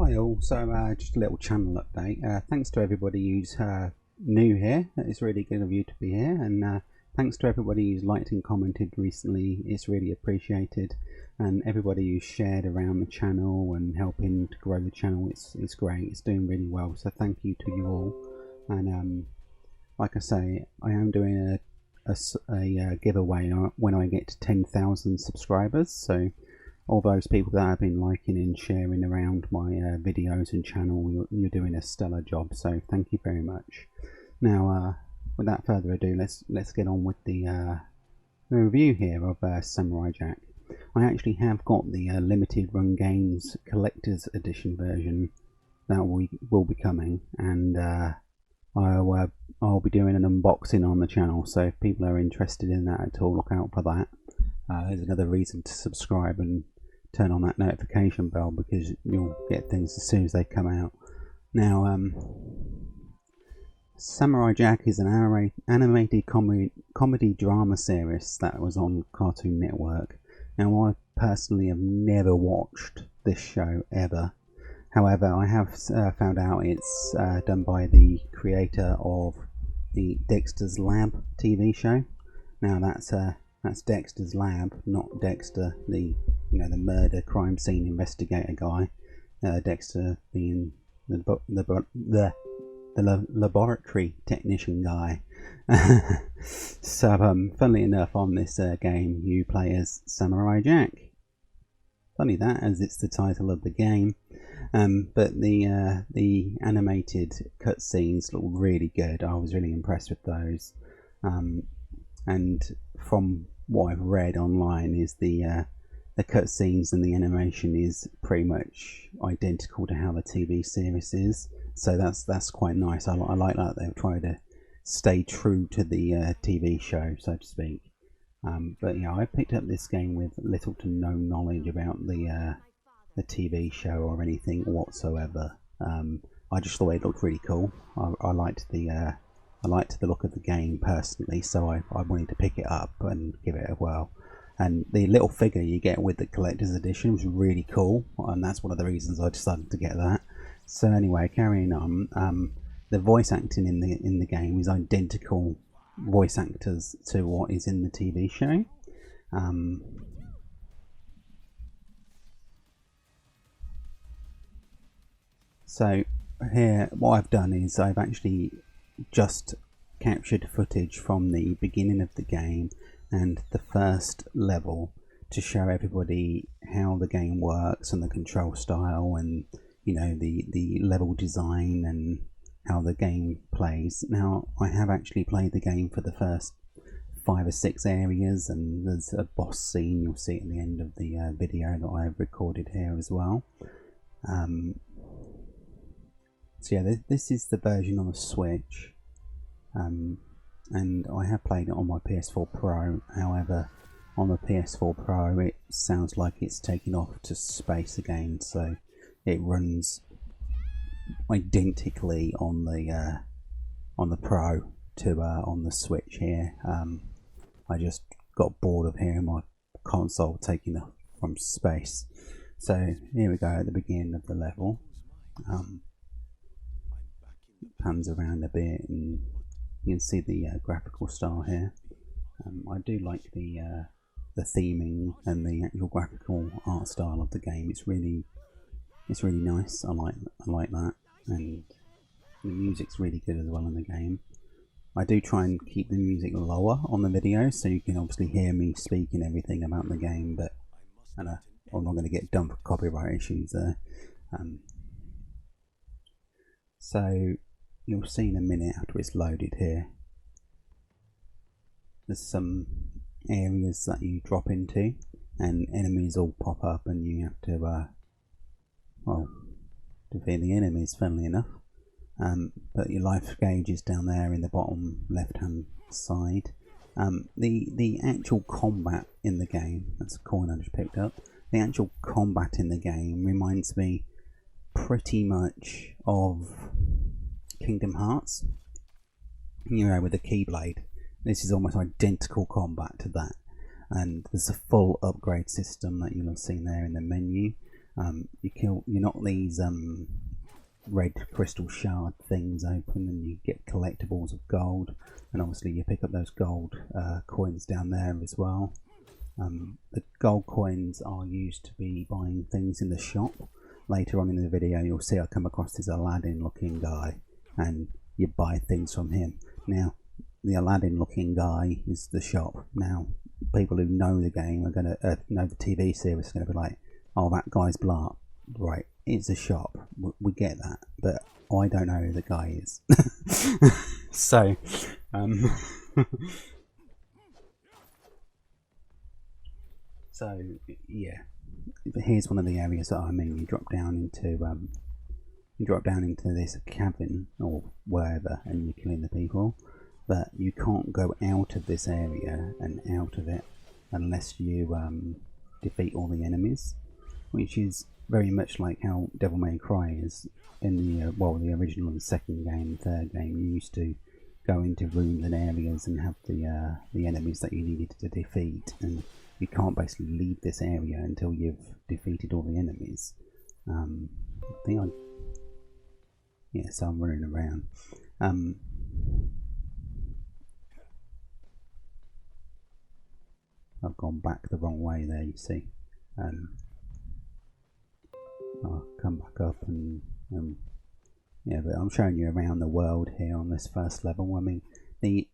Hi all, so just a little channel update. Thanks to everybody who's new here. It's really good of you to be here, and thanks to everybody who's liked and commented recently. It's really appreciated, and everybody who's shared around the channel and helping to grow the channel. It's great. It's doing really well. So thank you to you all. And like I say, I am doing a giveaway when I get to 10,000 subscribers. So all those people that have been liking and sharing around my videos and channel, you're doing a stellar job, so thank you very much. Now without further ado, let's get on with the review here of Samurai Jack. I actually have got the limited run games collector's edition version that will be coming, and I'll be doing an unboxing on the channel, so if people are interested in that at all, look out for that. There's another reason to subscribe and turn on that notification bell, because you'll get things as soon as they come out. Now, Samurai Jack is an animated comedy drama series that was on Cartoon Network. Now, I personally have never watched this show ever. However, I have found out it's done by the creator of the Dexter's Lab TV show. Now, that's Dexter's Lab, not Dexter, the murder crime scene investigator guy. Dexter being the laboratory technician guy. So, funnily enough, on this game, you play as Samurai Jack. Funny that, as it's the title of the game. But the animated cutscenes look really good. I was really impressed with those. And from what I've read online, is the cutscenes and the animation is pretty much identical to how the TV series is. So that's quite nice. I like that they've tried to stay true to the TV show, so to speak. But yeah, I picked up this game with little to no knowledge about the TV show or anything whatsoever. I just thought it looked really cool. I liked the look of the game personally, so I wanted to pick it up and give it a whirl. And the little figure you get with the collector's edition was really cool, and that's one of the reasons I decided to get that. So anyway, carrying on, the voice acting in the game is identical voice actors to what is in the TV show. So here, what I've done is I've actually just captured footage from the beginning of the game and the first level to show everybody how the game works and the control style, and the level design and how the game plays. Now, I have actually played the game for the first 5 or 6 areas, and there's a boss scene you'll see at the end of the video that I've recorded here as well. So yeah, this is the version on the Switch, and I have played it on my PS4 Pro. However, on the PS4 Pro it sounds like it's taken off to space again, so it runs identically on the Pro to on the Switch here. I just got bored of hearing my console taking off from space. So here we go at the beginning of the level. Pans around a bit and you can see the graphical style here. I do like the theming and the actual graphical art style of the game. It's really nice. I like that, and the music's really good as well in the game. I do try and keep the music lower on the video, so you can obviously hear me speaking everything about the game, but I'm not going to get done for copyright issues there. So you'll see in a minute after it's loaded here, there's some areas that you drop into and enemies all pop up, and you have to defeat the enemies, funnily enough. But your life gauge is down there in the bottom left hand side. The actual combat in the game, that's a coin I just picked up, the actual combat in the game reminds me pretty much of Kingdom Hearts, with the Keyblade. This is almost identical combat to that, and there's a full upgrade system that you'll have seen there in the menu. You knock these red crystal shard things open, and you get collectibles of gold, and obviously you pick up those gold coins down there as well. The gold coins are used to be buying things in the shop. Later on in the video you'll see I come across this Aladdin looking guy, and you buy things from him. Now the Aladdin looking guy is the shop. Now people who know the game are going to know the TV series are going to be like, oh, that guy's blah. Right, it's a shop, we get that, but I don't know who the guy is. So so yeah, here's one of the areas that I mean. You drop down into this cabin or wherever, and you're killing the people, but you can't go out of this area and out of it unless you defeat all the enemies, which is very much like how Devil May Cry is in the the original and second game, third game. You used to go into rooms and areas and have the enemies that you needed to defeat, and you can't basically leave this area until you've defeated all the enemies. So I'm running around. I've gone back the wrong way there, you see. I'll come back up and yeah, but I'm showing you around the world here on this first level. I mean, the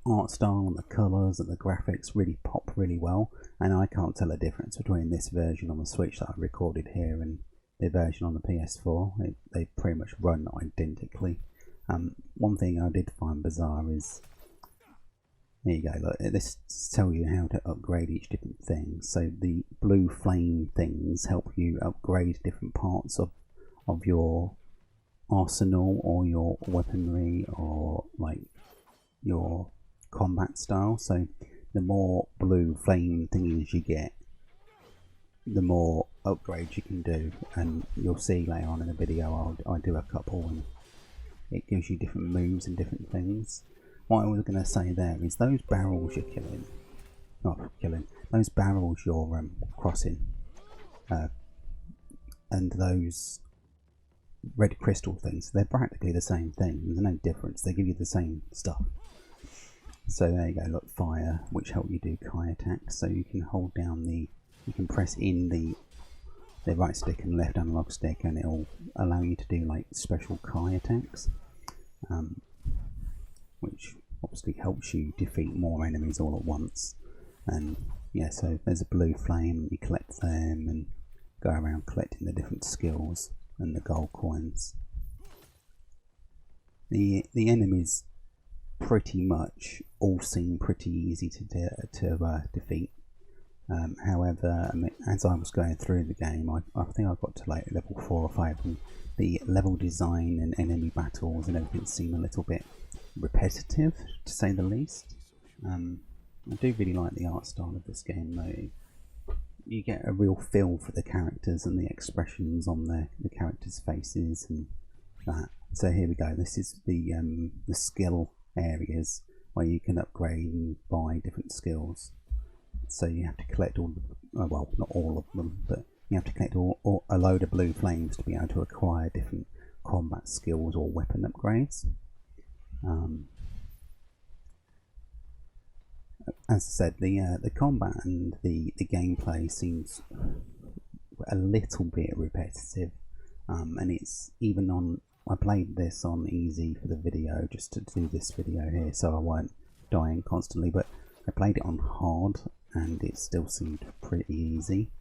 art style and the colours and the graphics really pop really well, and I can't tell the difference between this version on the Switch that I recorded here and the version on the PS4. They pretty much run identically. One thing I did find bizarre is, there you go, look, this tells you how to upgrade each different thing. So the blue flame things help you upgrade different parts of your arsenal or your weaponry or like your combat style. So the more blue flame thingies you get, the more upgrades you can do, and you'll see later on in the video I do a couple, and it gives you different moves and different things. What I was going to say there is those barrels you're those barrels you're crossing, and those red crystal things, they're practically the same thing. There's no difference, they give you the same stuff. So there you go, look, fire, which help you do Kai attacks. So you can hold down you can press in the right stick and left analog stick, and it'll allow you to do like special Kai attacks, which obviously helps you defeat more enemies all at once. And yeah, so there's a blue flame, you collect them and go around collecting the different skills and the gold coins. The enemies pretty much all seem pretty easy to defeat. However, I mean, as I was going through the game, I think I got to like level 4 or 5, and the level design and enemy battles and everything seem a little bit repetitive, to say the least. I do really like the art style of this game though. You get a real feel for the characters and the expressions on the characters' faces and that. So here we go, this is the skill areas where you can upgrade and buy different skills. So you have to collect all well, not all of them, but you have to collect a load of blue flames to be able to acquire different combat skills or weapon upgrades. As I said, the combat and the gameplay seems a little bit repetitive, and it's even on. I played this on easy for the video, just to do this video here, so I weren't dying constantly. But I played it on hard, and it still seemed pretty easy.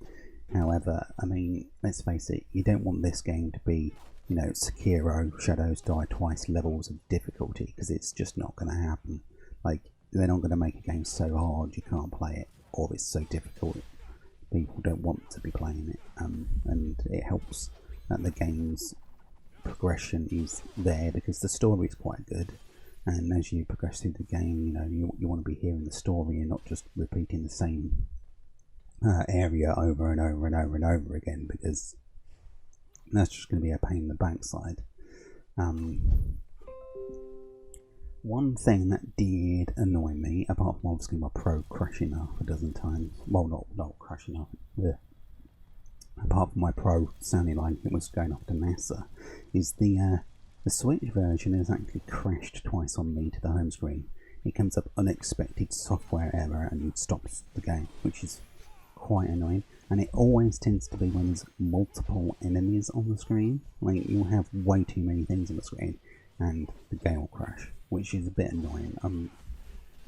However, I mean, let's face it, you don't want this game to be, you know, Sekiro, Shadows Die Twice levels of difficulty, because it's just not going to happen. Like, they're not going to make a game so hard you can't play it, or it's so difficult people don't want to be playing it. And it helps that the game's progression is there, because the story is quite good, and as you progress through the game, you know, you want to be hearing the story and not just repeating the same area over and over and over and over again, because that's just going to be a pain in the backside. One thing that did annoy me, apart from obviously my Pro crashing off a dozen times, well, not crashing off, apart from my Pro sounding like it was going off to NASA, is the Switch version has actually crashed twice on me to the home screen. It comes up unexpected software error and stops the game, which is quite annoying. And it always tends to be when there's multiple enemies on the screen. Like, you'll have way too many things on the screen and the game will crash, which is a bit annoying.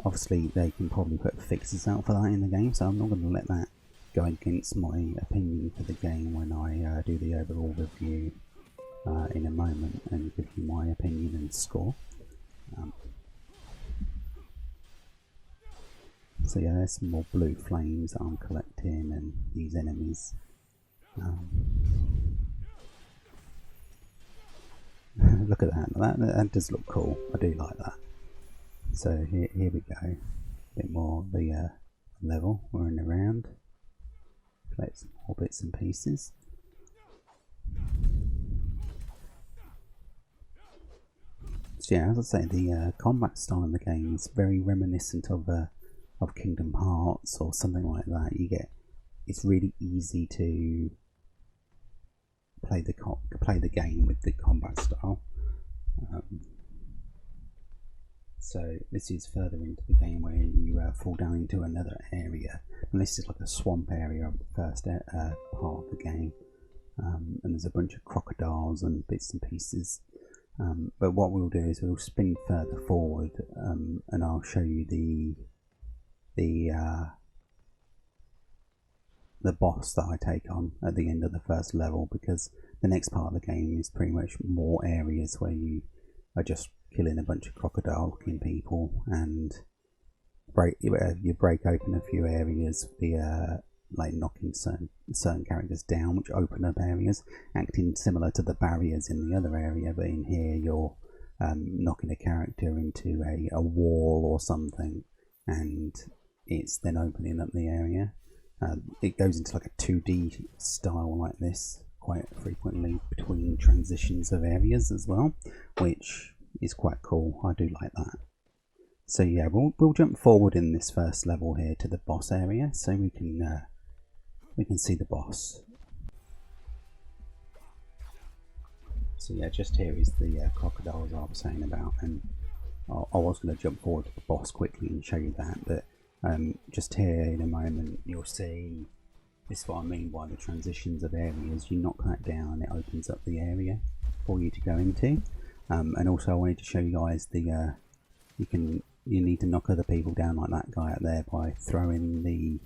Obviously they can probably put fixes out for that in the game, so I'm not going to let that go against my opinion for the game when I do the overall review in a moment and give you my opinion and score. So yeah, there's some more blue flames that I'm collecting and these enemies. Look at that does look cool. I do like that. So here we go. A bit more of the level we're around. Collect some more bits and pieces. So yeah, as I say, the combat style in the game is very reminiscent of Kingdom Hearts or something like that. It's really easy to play the game with the combat style. So this is further into the game where you fall down into another area, and this is like a swamp area of the first part of the game, and there's a bunch of crocodiles and bits and pieces. But what we'll do is we'll spin further forward, and I'll show you the boss that I take on at the end of the first level, because the next part of the game is pretty much more areas where you are just killing a bunch of crocodile looking people, and you break open a few areas via like knocking certain characters down, which open up areas, acting similar to the barriers in the other area, but in here you're knocking a character into a wall or something, and it's then opening up the area. It goes into like a 2D style like this quite frequently between transitions of areas as well, which is quite cool. I do like that. So yeah, we'll jump forward in this first level here to the boss area, so we can see the boss. So yeah, just here is the crocodiles I was saying about, and I was going to jump forward to the boss quickly and show you that, but just here in a moment you'll see this is what I mean by the transitions of areas. You knock that down, it opens up the area for you to go into. And also I wanted to show you guys the you need to knock other people down like that guy out there by throwing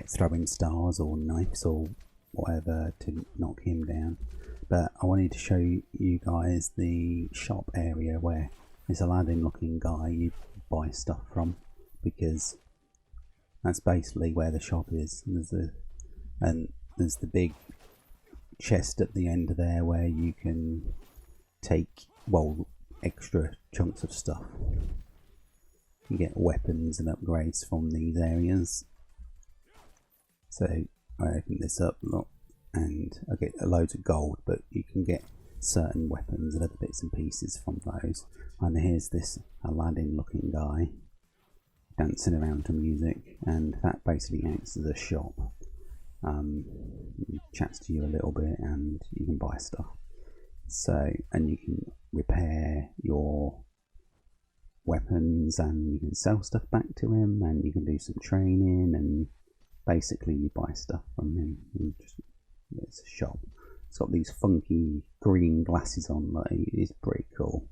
throwing stars or knives or whatever to knock him down. But I wanted to show you guys the shop area where this Aladdin looking guy you buy stuff from, because that's basically where the shop is. And there's the big chest at the end there where you can take extra chunks of stuff. You get weapons and upgrades from these areas. So I open this up, look, and I get loads of gold, but you can get certain weapons and other bits and pieces from those. And here's this Aladdin looking guy dancing around to music, and that basically acts as a shop. He chats to you a little bit and you can buy stuff. So, and you can repair your weapons and you can sell stuff back to him, and you can do some training, and basically you buy stuff from him. It's a shop. It's got these funky green glasses on. Like, it's pretty cool.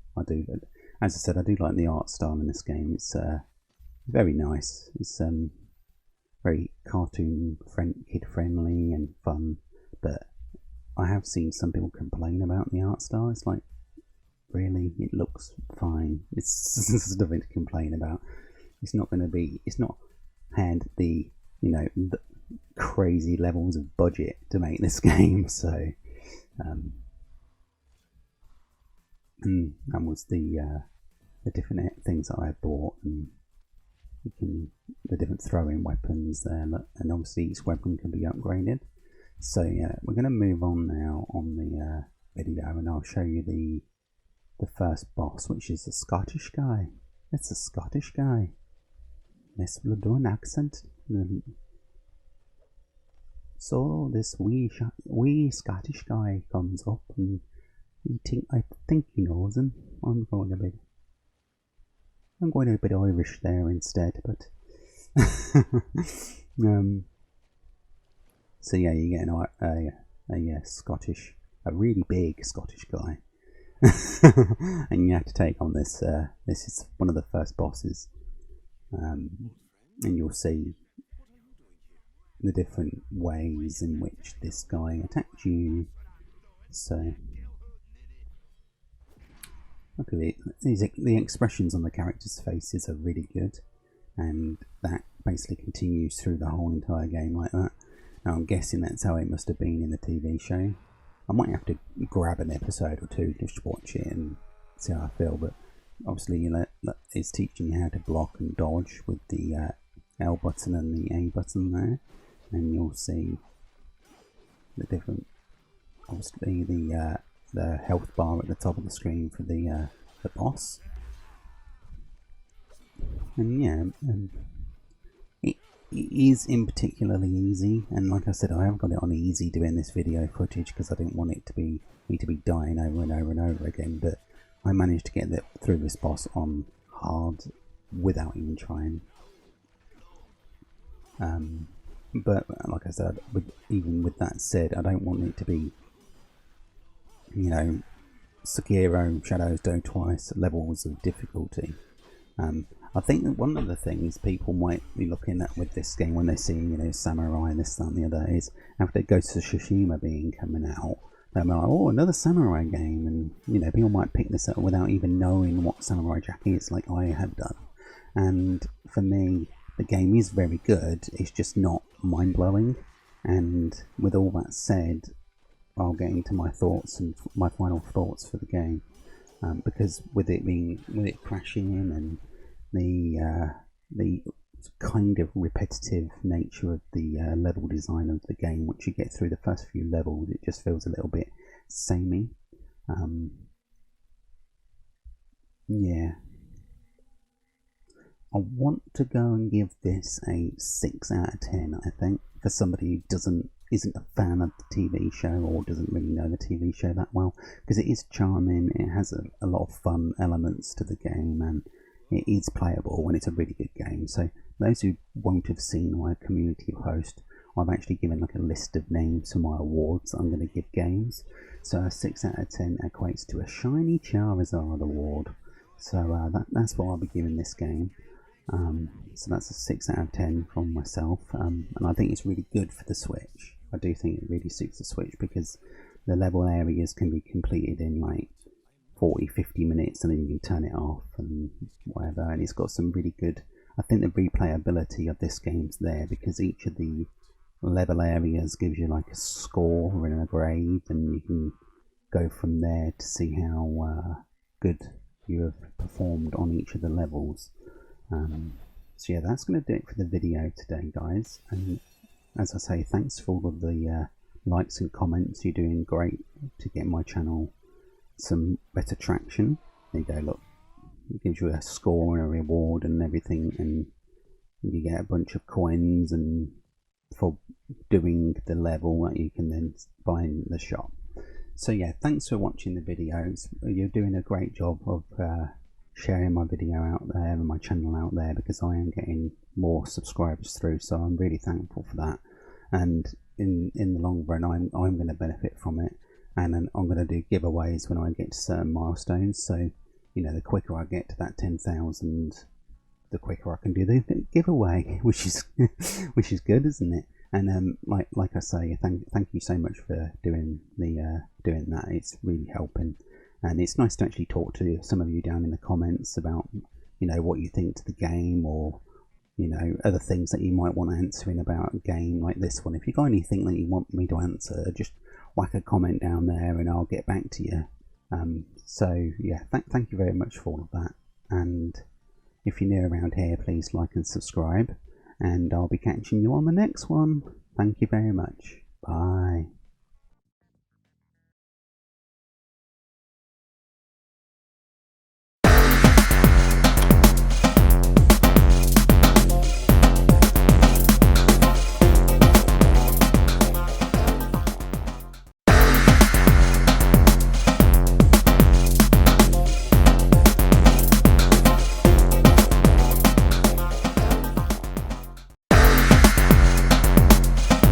As I said, I do like the art style in this game. It's very nice. It's very cartoon kid friendly and fun, but I have seen some people complain about the art style. It's like, really, it looks fine. It's nothing to complain about. It's not had the the crazy levels of budget to make this game. So and that was the different things that I bought, and the different throwing weapons there, and obviously each weapon can be upgraded. So yeah, we're going to move on now on the video, and I'll show you the first boss, which is the Scottish guy. It's a Scottish guy. Yes, we'll do an accent. So this wee Scottish guy comes up, and I think he knows him. I'm going a bit Irish there instead, but so yeah, you get a really big Scottish guy, and you have to take on this. This is one of the first bosses, and you'll see the different ways in which this guy attacks you. So look at it. The expressions on the characters' faces are really good, and that basically continues through the whole entire game like that. Now I'm guessing that's how it must have been in the TV show. I might have to grab an episode or two just to watch it and see how I feel, but obviously it's teaching you how to block and dodge with the L button and the A button there, and you'll see the different, obviously the health bar at the top of the screen for the boss, and yeah, it is in particularly easy, and like I said, I haven't got it on easy doing this video footage because I didn't want it to be me to be dying over and over and over again, but I managed to get through this boss on hard without even trying. But like I said, even with that said, I don't want it to be, you know, Sekiro, Shadows Die Twice levels of difficulty. I think that one of the things people might be looking at with this game when they see, you know, samurai and this, that and the other is after Ghost of Tsushima coming out, they're like, oh, another samurai game, and you know, people might pick this up without even knowing what Samurai Jack is, like I had done. And for me, the game is very good, it's just not mind-blowing. And with all that said, I'll get into my thoughts and my final thoughts for the game, because with it crashing and the kind of repetitive nature of the level design of the game, which you get through the first few levels, it just feels a little bit samey. Yeah, I want to go and give this a 6 out of 10, I think, for somebody who isn't a fan of the TV show or doesn't really know the TV show that well, because it is charming, it has a lot of fun elements to the game, and it is playable when it's a really good game. So those who won't have seen my community post, I've actually given like a list of names for my awards I'm going to give games. So a 6 out of 10 equates to a shiny Charizard award. So that's what I'll be giving this game. So that's a 6 out of 10 from myself, and I think it's really good for the Switch. I do think it really suits the Switch because the level areas can be completed in like 40-50 minutes, and then you can turn it off and whatever, and it's got some really good, I think the replayability of this game's there because each of the level areas gives you like a score and a grade, and you can go from there to see how good you have performed on each of the levels. So yeah, that's going to do it for the video today, guys, and as I say, thanks for all of the likes and comments. You're doing great to get my channel some better traction. There you go, look, it gives you a score and a reward and everything, and you get a bunch of coins and for doing the level that you can then buy in the shop. So yeah, thanks for watching the videos. You're doing a great job of sharing my video out there and my channel out there, because I am getting more subscribers through, so I'm really thankful for that. And in the long run, I'm going to benefit from it, and then I'm going to do giveaways when I get to certain milestones. So you know, the quicker I get to that 10,000, the quicker I can do the giveaway, which is good, isn't it? And like I say, thank you so much for doing that. It's really helping. And it's nice to actually talk to some of you down in the comments about, you know, what you think to the game, or, you know, other things that you might want answering about a game like this one. If you've got anything that you want me to answer, just whack a comment down there and I'll get back to you. So yeah, thank you very much for all of that. And if you're new around here, please like and subscribe, and I'll be catching you on the next one. Thank you very much. Bye.